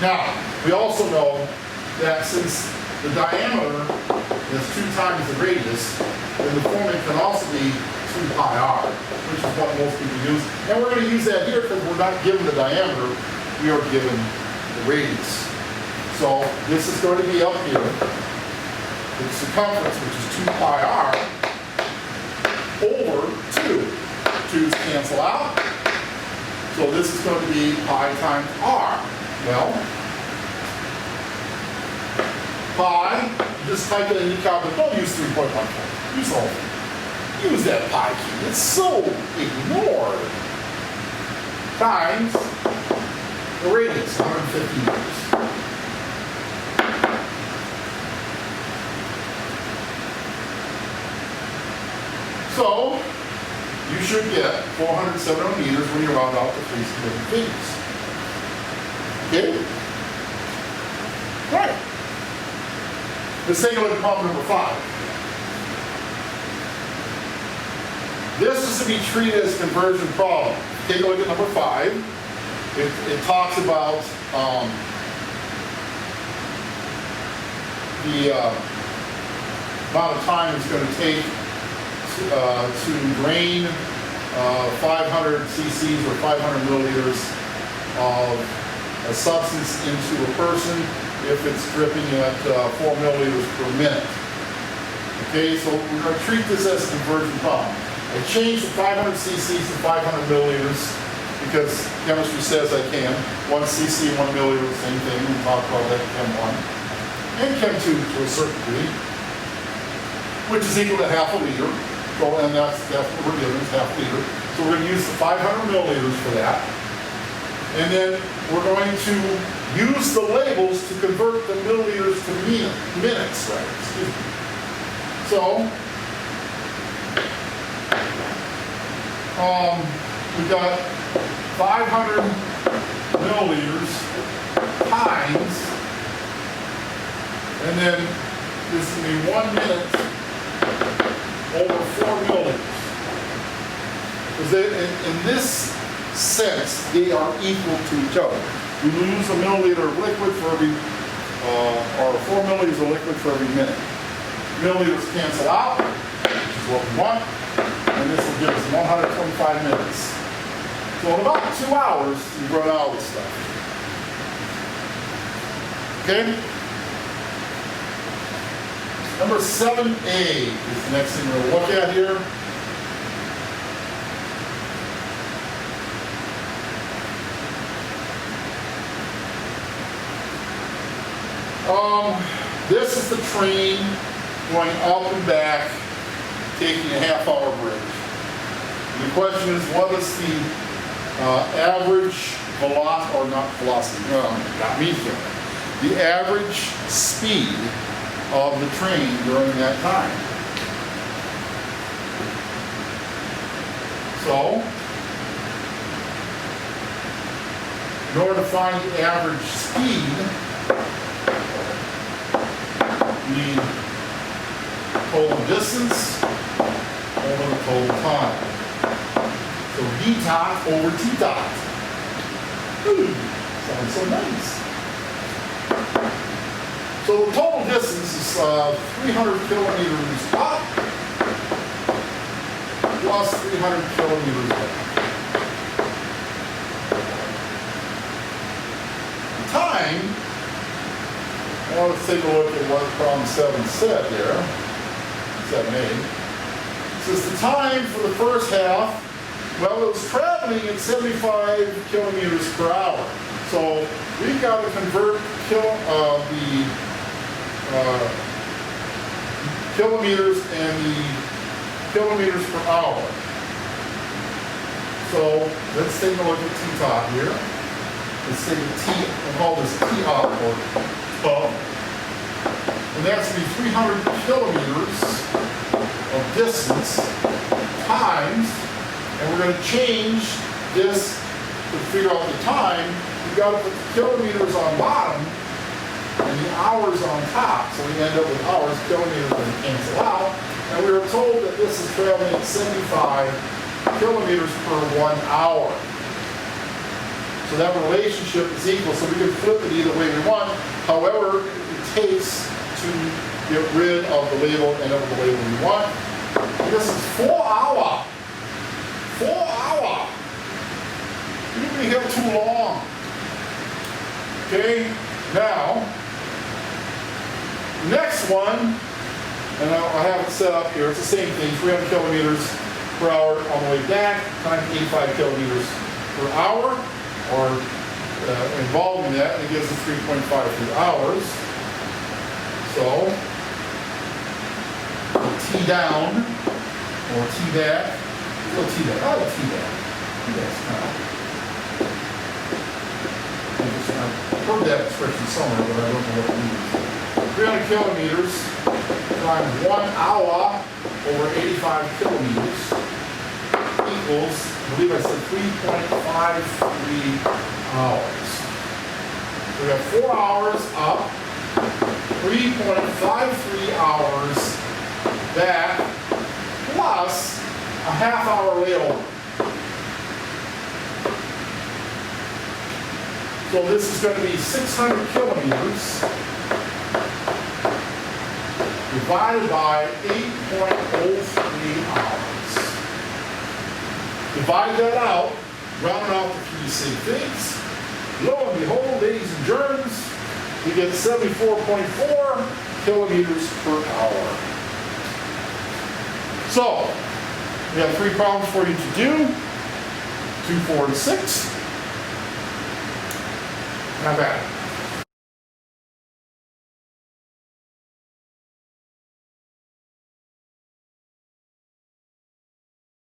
Now, we also know that since the diameter is 2 times the radius, then the formula can also be 2 pi r, which is what most people use. And we're going to use that here because we're not given the diameter, we are given the radius. So this is going to be up here, the circumference, which is 2 pi r, over 2. 2's cancel out. So this is going to be pi times r. Well, pi, just type it in your calculator. Don't use 3.14. Use the whole thing. Use that pi key. It's so ignored. Times the radius, 150 meters. So, you should get 407 meters when you round out to 3 significant figures. Okay? Right. Let's take a look at problem number 5. This is to be treated as a conversion problem. Take a look at number 5. It talks about the amount of time it's going to take to drain 500 cc's or 500 milliliters of a substance into a person if it's dripping at 4 milliliters per minute. Okay, so we're going to treat this as a conversion problem. I changed the 500 cc's to 500 milliliters because chemistry says I can. 1 cc, 1 milliliter, same thing. We talked about that in Chem 1. And Chem 2 to a certain degree, which is equal to half a liter. So, and that's what we're given, is half a liter. So we're going to use the 500 milliliters for that. And then we're going to use the labels to convert the milliliters to minutes, right? Excuse me. So, we've got 500 milliliters times, and then this is going to be 1 minute over 4 milliliters. Because in this sense, they are equal to each other. We lose a milliliter of liquid for every, or 4 milliliters of liquid for every minute. Milliliters cancel out, which is what we want, and this will give us 125 minutes. So in about 2 hours, you run out of this stuff. Okay? Number 7a is the next thing we're going to look at here. This is the train going up and back, taking a half-hour break. The question is, what is the average velocity, or not velocity, not me here, the average speed of the train during that time? So, in order to find the average speed, we need total distance over the total time. So d tot over t dot. Sounds so nice. So the total distance is 300 kilometers up plus 300 kilometers back. The time, well, let's take a look at what problem 7 said here. 7a. It says the time for the first half, well, it was traveling at 75 kilometers per hour. So we've got to convert the kilometers and the kilometers per hour. So let's take a look at t-top here. Let's take a t, we'll call this t-op, or and that's going to be 300 kilometers of distance times, and we're going to change this to figure out the time. We've got to put the kilometers on bottom and the hours on top, so we end up with hours. Kilometers are going to cancel out, and we were told that this is traveling at 75 kilometers per 1 hour. So So that relationship is equal, so we can flip it either way we want. However, it takes to get rid of the label and of the label we want. This is 4 hour. 4 hour. You're going to be here too long. Okay, now, next one, and I have it set up here, it's the same thing, 300 kilometers per hour on the way back, times 85 kilometers per hour, or involving that, it gives us 3.53 hours. So, T down, or T back, T back, I like T back. T back's kind of, I've heard that expression somewhere, but I don't know what it means. 300 kilometers times 1 hour over 85 kilometers equals, I believe I said 3.53 hours. So we have 4 hours up, 3.53 hours back, plus a half hour layover. So this is going to be 600 kilometers divided by 8.03 hours. Divide that out, round out the 3 same things. Lo and behold, ladies and germs, we get 74.4 kilometers per hour. So, we have 3 problems for you to do. 2, 4, and 6. Not bad.